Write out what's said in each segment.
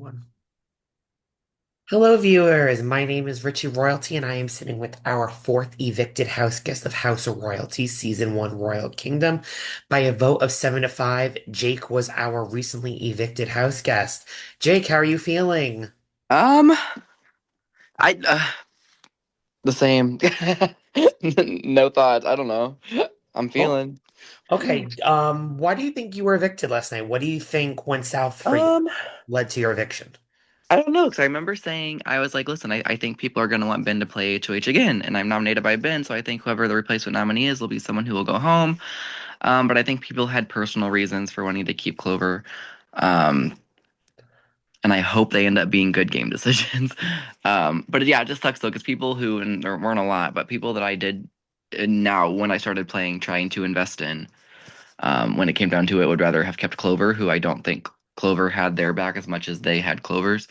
One. Hello, viewers. My name is Richie Royalty, and I am sitting with our fourth evicted house guest of House of Royalty, Season 1 Royal Kingdom. By a vote of 7 to 5, Jake was our recently evicted house guest. Jake, how are you feeling? Um, I the same. No thoughts. I don't know. I'm Oh, feeling. okay. Why do you think you were evicted last night? What do you think went south for you, Um, led to your eviction? I don't know because I remember saying I was like, listen, I think people are gonna want Ben to play HOH again, and I'm nominated by Ben, so I think whoever the replacement nominee is will be someone who will go home. But I think people had personal reasons for wanting to keep Clover. Um, and I hope they end up being good game decisions. But yeah, it just sucks though because people who and there weren't a lot, but people that I did now when I started playing, trying to invest in. When it came down to it, would rather have kept Clover, who I don't think Clover had their back as much as they had Clover's.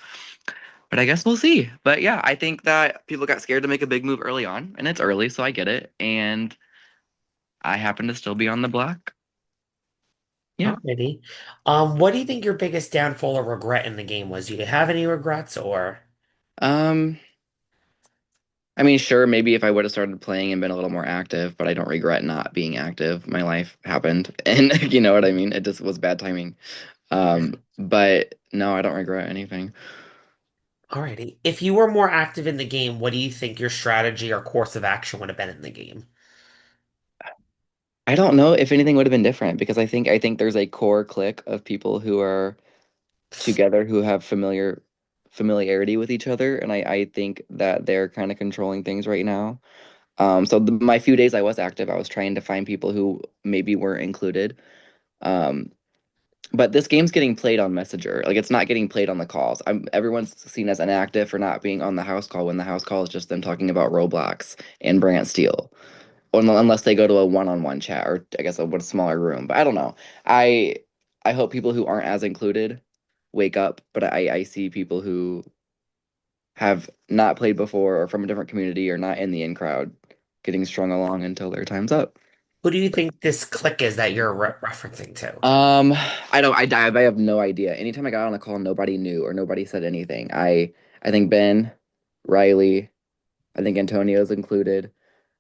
But I guess we'll see. But yeah, I think that people got scared to make a big move early on, and it's early, so I get it. And I happen to still be on the block. Yeah. Alrighty. What do you think your biggest downfall or regret in the game was? Do you have any regrets or? Um, I mean, sure, maybe if I would have started playing and been a little more active, but I don't regret not being active. My life happened, and you know what I mean? It just was bad timing. But no, I don't regret anything. Alrighty. If you were more active in the game, what do you think your strategy or course of action would have been in the game? I don't know if anything would have been different because I think there's a core clique of people who are together who have familiarity with each other, and I think that they're kind of controlling things right now. My few days I was active, I was trying to find people who maybe weren't included. Um, but this game's getting played on Messenger. Like it's not getting played on the calls. Everyone's seen as inactive for not being on the house call when the house call is just them talking about Roblox and Brant Steel. Unless they go to a one-on-one chat or I guess a smaller room. But I don't know. I I hope people who aren't as included wake up, but I see people who have not played before or from a different community or not in the in crowd getting strung along until their time's up. Who do you think this clique is that you're referencing to? Um, I don't. I have no idea. Anytime I got on a call, nobody knew or nobody said anything. I think Ben, Riley, I think Antonio's included.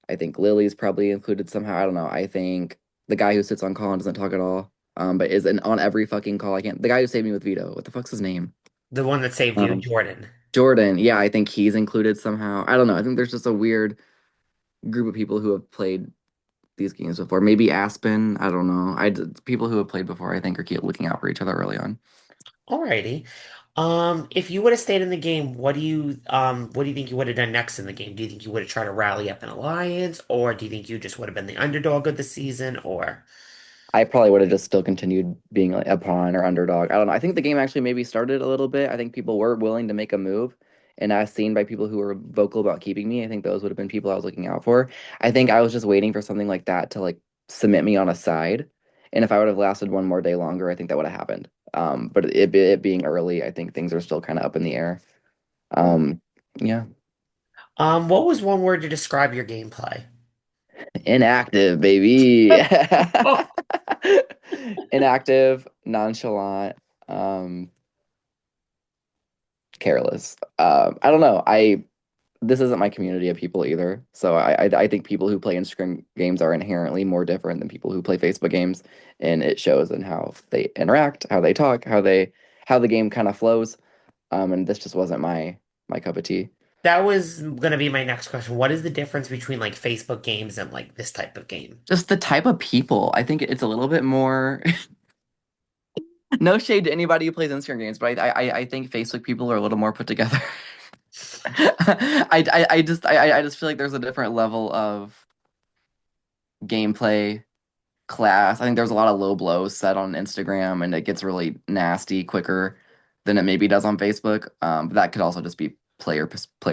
I think Lily's probably included somehow. I don't know. I think the guy who sits on call and doesn't talk at all, but on every fucking call. I can't. The guy who saved me with Vito. What the fuck's his name? The one that saved you, Um, Jordan. Jordan. Yeah, I think he's included somehow. I don't know. I think there's just a weird group of people who have played these games before. Maybe Aspen. I don't know. People who have played before. I think are keep looking out for each other early on. Alrighty. If you would have stayed in the game, what do you think you would have done next in the game? Do you think you would have tried to rally up an alliance, or do you think you just would have been the underdog of the season, or I probably would have just still continued being like a pawn or underdog. I don't know. I think the game actually maybe started a little bit. I think people were willing to make a move. And as seen by people who were vocal about keeping me, I think those would have been people I was looking out for. I think I was just waiting for something like that to like cement me on a side. And if I would have lasted one more day longer, I think that would have happened. But it being early, I think things are still kind of up in the air. Um, yeah. what was one word to describe your gameplay? Inactive, baby. Oh, Inactive, nonchalant. Careless. I don't know. I This isn't my community of people either. So I think people who play Instagram games are inherently more different than people who play Facebook games, and it shows in how they interact, how they talk, how the game kind of flows. And this just wasn't my cup of tea. that was gonna be my next question. What is the difference between like Facebook games and like this type of game? Just the type of people. I think it's a little bit more. No shade to anybody who plays Instagram games, but I think Facebook people are a little more put together. I just feel like there's a different level of gameplay class. I think there's a lot of low blows set on Instagram, and it gets really nasty quicker than it maybe does on Facebook. But that could also just be player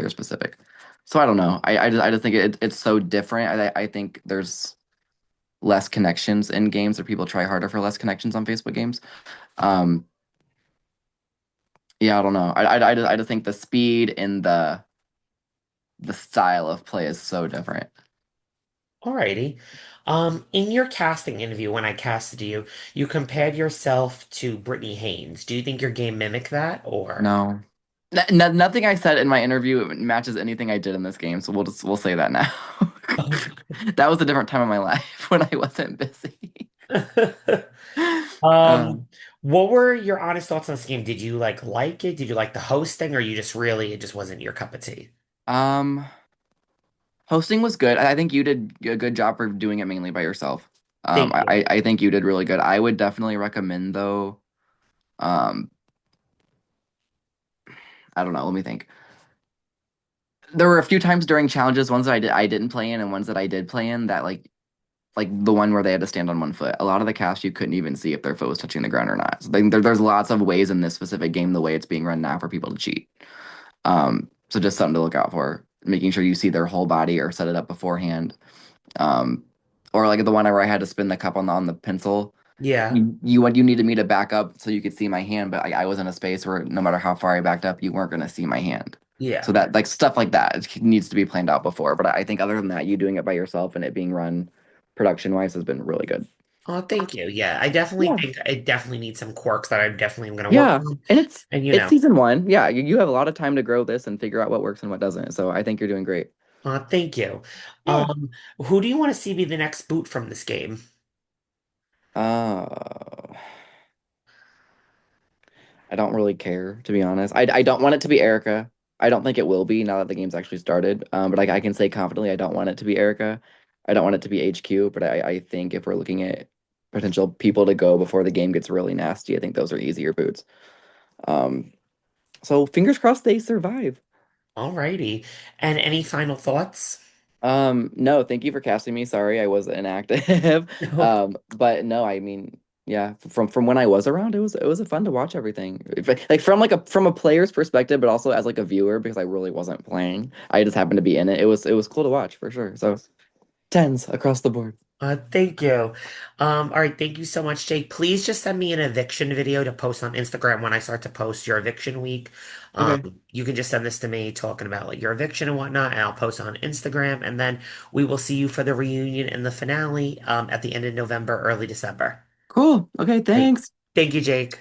specific. So I don't know. I just think it's so different. I think there's less connections in games, or people try harder for less connections on Facebook games. Um, yeah, I don't know. I just think the speed and the style of play is so different. Alrighty. In your casting interview, when I casted you, you compared yourself to Brittany Haynes. Do you think your game mimicked that, or? No. Nothing I said in my interview matches anything I did in this game, so we'll say that now. That was a different time of my life when I wasn't busy. Uh, Um, what were your honest thoughts on this game? Did you like it? Did you like the hosting, or you just really it just wasn't your cup of tea? um, Hosting was good. I think you did a good job for doing it mainly by yourself. Thank you. I think you did really good. I would definitely recommend though. Um, I don't know. Let me think. There were a few times during challenges, ones that I didn't play in, and ones that I did play in that like the one where they had to stand on one foot. A lot of the cast you couldn't even see if their foot was touching the ground or not. So there's lots of ways in this specific game, the way it's being run now, for people to cheat. So just something to look out for. Making sure you see their whole body or set it up beforehand. Um, or like the one where I had to spin the cup on the pencil. Yeah, You needed me to back up so you could see my hand, but I was in a space where no matter how far I backed up, you weren't going to see my hand. So yeah. that like stuff like that it needs to be planned out before. But I think other than that, you doing it by yourself and it being run production wise has been really good. Oh, thank you. Yeah, I definitely Yeah. think I definitely need some quirks that I definitely am going to work Yeah. on. And And it's season one. Yeah, you have a lot of time to grow this and figure out what works and what doesn't. So I think you're doing great. thank you. Yeah. Who do you want to see be the next boot from this game? Uh, I don't really care, to be honest. I don't want it to be Erica. I don't think it will be now that the game's actually started. But I can say confidently, I don't want it to be Erica. I don't want it to be HQ. But I think if we're looking at potential people to go before the game gets really nasty, I think those are easier boots. Um, so fingers crossed they survive. Alrighty. And any final thoughts? No, thank you for casting me. Sorry, I was inactive. No. But no, I mean, yeah, from when I was around, it was a fun to watch everything. Like from a player's perspective, but also as like a viewer because I really wasn't playing. I just happened to be in it. It was cool to watch for sure. So tens across the board. Thank you. All right, thank you so much, Jake. Please just send me an eviction video to post on Instagram when I start to post your eviction week. Okay, You can just send this to me talking about like your eviction and whatnot, and I'll post on Instagram, and then we will see you for the reunion and the finale at the end of November, early December. cool. Okay, All right. thanks. Thank you, Jake.